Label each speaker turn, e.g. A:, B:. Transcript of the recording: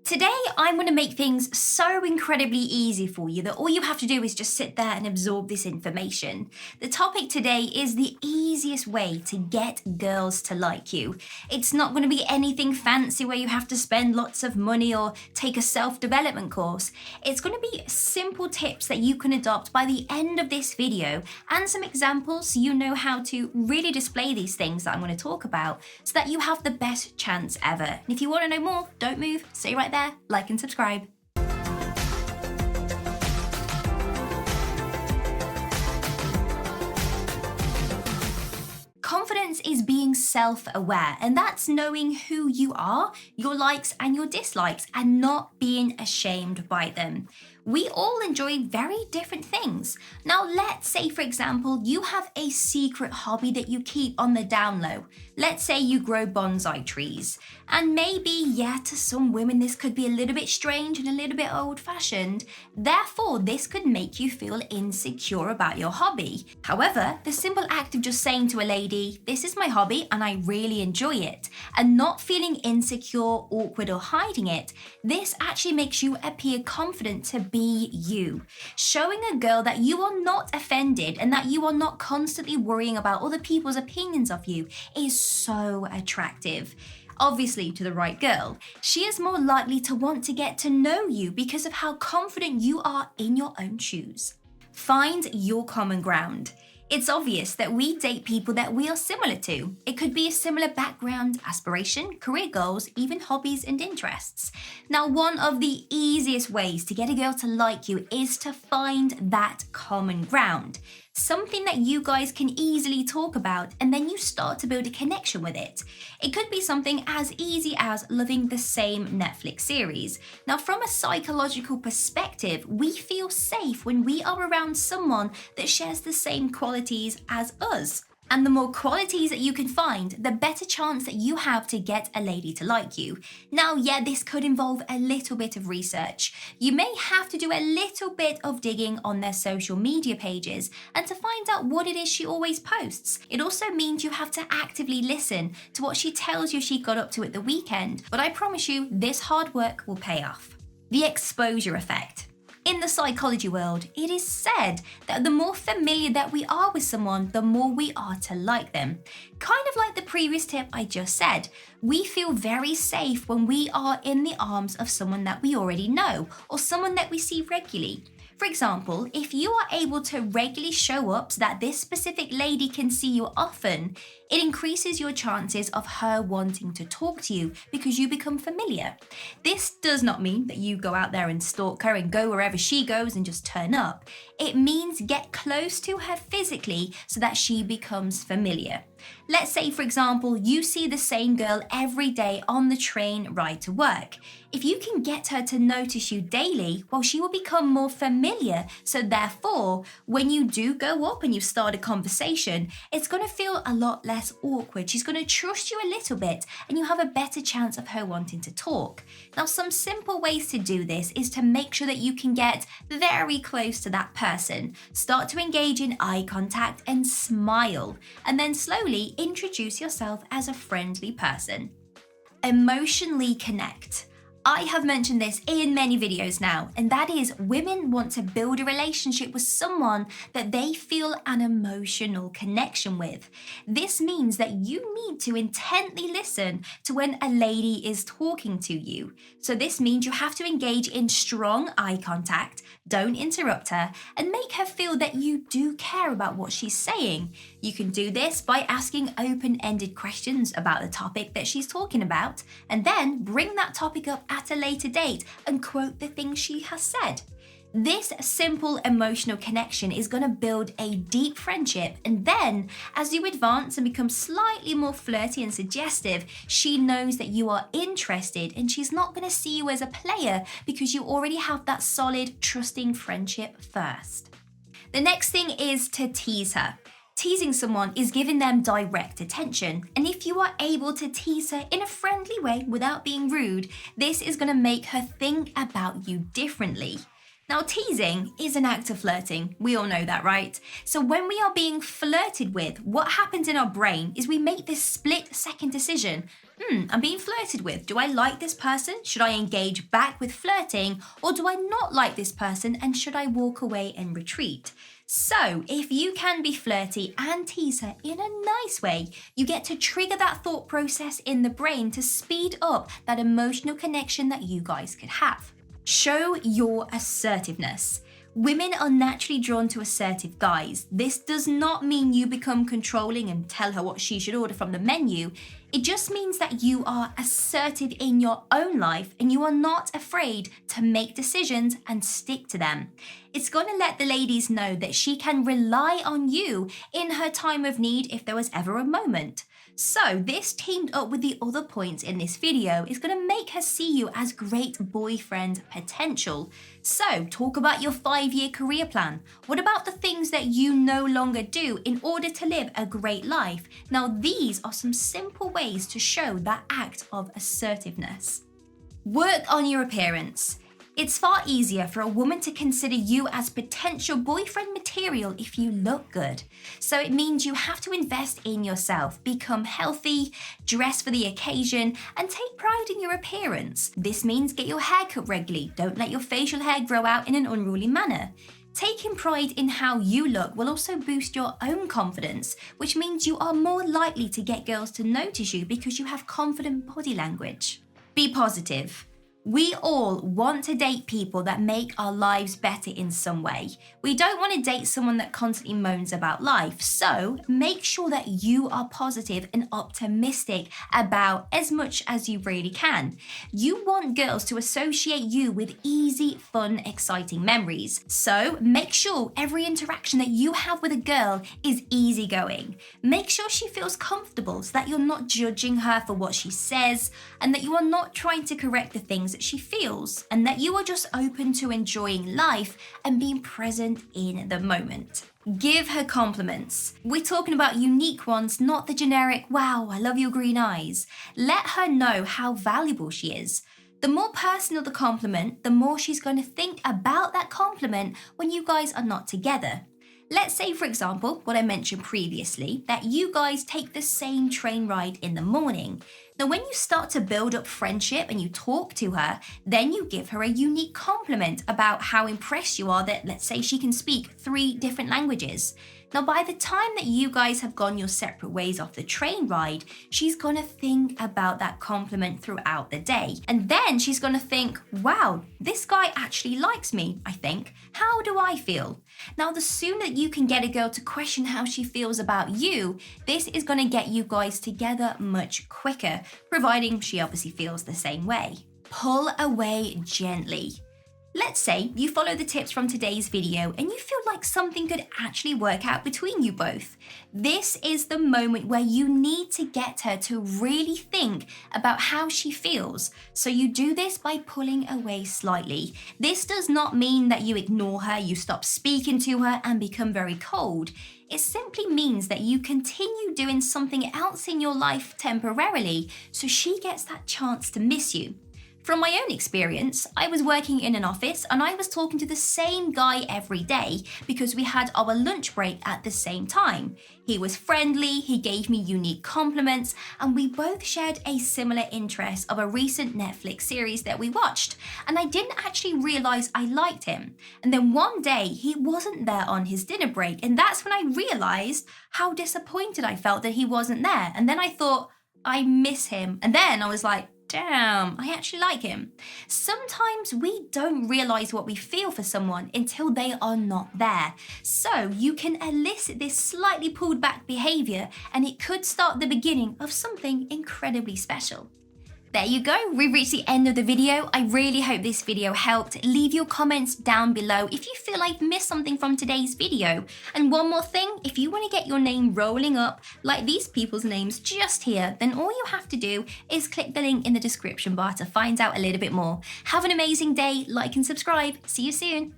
A: Today, I'm going to make things so incredibly easy for you that all you have to do is just sit there and absorb this information. The topic today is the easiest way to get girls to like you. It's not going to be anything fancy where you have to spend lots of money or take a self-development course. It's going to be simple tips that you can adopt by the end of this video and some examples so you know how to really display these things that I'm going to talk about so that you have the best chance ever. And if you want to know more, don't move, stay right there. Like and subscribe. Confidence is being self-aware, and that's knowing who you are, your likes and your dislikes, and not being ashamed by them. We all enjoy very different things. Now, let's say, for example, you have a secret hobby that you keep on the down low. Let's say you grow bonsai trees. And maybe, to some women, this could be a little bit strange and a little bit old-fashioned. Therefore, this could make you feel insecure about your hobby. However, the simple act of just saying to a lady, "This is my hobby and I really enjoy it," and not feeling insecure, awkward, or hiding it, this actually makes you appear confident to be you. Showing a girl that you are not offended and that you are not constantly worrying about other people's opinions of you is so attractive. Obviously, to the right girl, she is more likely to want to get to know you because of how confident you are in your own shoes. Find your common ground. It's obvious that we date people that we are similar to. It could be a similar background, aspiration, career goals, even hobbies and interests. Now, one of the easiest ways to get a girl to like you is to find that common ground. Something that you guys can easily talk about, and then you start to build a connection with it. It could be something as easy as loving the same Netflix series. Now, from a psychological perspective, we feel safe when we are around someone that shares the same qualities as us. And the more qualities that you can find, the better chance that you have to get a lady to like you. Now, this could involve a little bit of research. You may have to do a little bit of digging on their social media pages and to find out what it is she always posts. It also means you have to actively listen to what she tells you she got up to at the weekend. But I promise you, this hard work will pay off. The exposure effect. In the psychology world, it is said that the more familiar that we are with someone, the more we are to like them. Kind of like the previous tip I just said, we feel very safe when we are in the arms of someone that we already know or someone that we see regularly. For example, if you are able to regularly show up so that this specific lady can see you often, it increases your chances of her wanting to talk to you because you become familiar. This does not mean that you go out there and stalk her and go wherever she goes and just turn up. It means get close to her physically so that she becomes familiar. Let's say, for example, you see the same girl every day on the train ride to work. If you can get her to notice you daily, well, she will become more familiar. So therefore, when you do go up and you start a conversation, it's going to feel a lot less awkward. She's going to trust you a little bit and you have a better chance of her wanting to talk. Now, some simple ways to do this is to make sure that you can get very close to that person. Start to engage in eye contact and smile, and then slowly introduce yourself as a friendly person. Emotionally connect. I have mentioned this in many videos now, and that is women want to build a relationship with someone that they feel an emotional connection with. This means that you need to intently listen to when a lady is talking to you. So this means you have to engage in strong eye contact, don't interrupt her, and make her feel that you do care about what she's saying. You can do this by asking open-ended questions about the topic that she's talking about, and then bring that topic up at a later date and quote the things she has said. This simple emotional connection is going to build a deep friendship, and then as you advance and become slightly more flirty and suggestive, she knows that you are interested and she's not going to see you as a player because you already have that solid, trusting friendship first. The next thing is to tease her. Teasing someone is giving them direct attention, and if you are able to tease her in a friendly way without being rude, this is going to make her think about you differently. Now, teasing is an act of flirting. We all know that, right? So when we are being flirted with, what happens in our brain is we make this split-second decision. I'm being flirted with. Do I like this person? Should I engage back with flirting? Or do I not like this person and should I walk away and retreat? So if you can be flirty and tease her in a nice way, you get to trigger that thought process in the brain to speed up that emotional connection that you guys could have. Show your assertiveness. Women are naturally drawn to assertive guys. This does not mean you become controlling and tell her what she should order from the menu. It just means that you are assertive in your own life and you are not afraid to make decisions and stick to them. It's going to let the ladies know that she can rely on you in her time of need if there was ever a moment. So this teamed up with the other points in this video is going to make her see you as great boyfriend potential. So talk about your 5-year career plan. What about the things that you no longer do in order to live a great life? Now these are some simple ways to show that act of assertiveness. Work on your appearance. It's far easier for a woman to consider you as potential boyfriend material if you look good. So it means you have to invest in yourself, become healthy, dress for the occasion, and take pride in your appearance. This means get your hair cut regularly. Don't let your facial hair grow out in an unruly manner. Taking pride in how you look will also boost your own confidence, which means you are more likely to get girls to notice you because you have confident body language. Be positive. We all want to date people that make our lives better in some way. We don't want to date someone that constantly moans about life, so make sure that you are positive and optimistic about as much as you really can. You want girls to associate you with easy, fun, exciting memories. So make sure every interaction that you have with a girl is easygoing. Make sure she feels comfortable so that you're not judging her for what she says and that you are not trying to correct the things that she feels, and that you are just open to enjoying life and being present in the moment. Give her compliments. We're talking about unique ones, not the generic, wow, I love your green eyes. Let her know how valuable she is. The more personal the compliment, the more she's going to think about that compliment when you guys are not together. Let's say, for example, what I mentioned previously, that you guys take the same train ride in the morning. Now, when you start to build up friendship and you talk to her, then you give her a unique compliment about how impressed you are that, let's say, she can speak 3 different languages. Now, by the time that you guys have gone your separate ways off the train ride, she's gonna think about that compliment throughout the day. And then she's gonna think, wow, this guy actually likes me, I think. How do I feel? Now, the sooner that you can get a girl to question how she feels about you, this is gonna get you guys together much quicker, providing she obviously feels the same way. Pull away gently. Let's say you follow the tips from today's video and you feel like something could actually work out between you both. This is the moment where you need to get her to really think about how she feels. So you do this by pulling away slightly. This does not mean that you ignore her, you stop speaking to her and become very cold. It simply means that you continue doing something else in your life temporarily so she gets that chance to miss you. From my own experience, I was working in an office and I was talking to the same guy every day because we had our lunch break at the same time. He was friendly, he gave me unique compliments, and we both shared a similar interest of a recent Netflix series that we watched. And I didn't actually realize I liked him. And then one day he wasn't there on his dinner break, and that's when I realized how disappointed I felt that he wasn't there. And then I thought, I miss him. And then I was like, damn, I actually like him. Sometimes we don't realize what we feel for someone until they are not there. So you can elicit this slightly pulled back behavior and it could start the beginning of something incredibly special. There you go, we've reached the end of the video. I really hope this video helped. Leave your comments down below if you feel I've missed something from today's video. And one more thing, if you want to get your name rolling up like these people's names just here, then all you have to do is click the link in the description bar to find out a little bit more. Have an amazing day, like and subscribe. See you soon.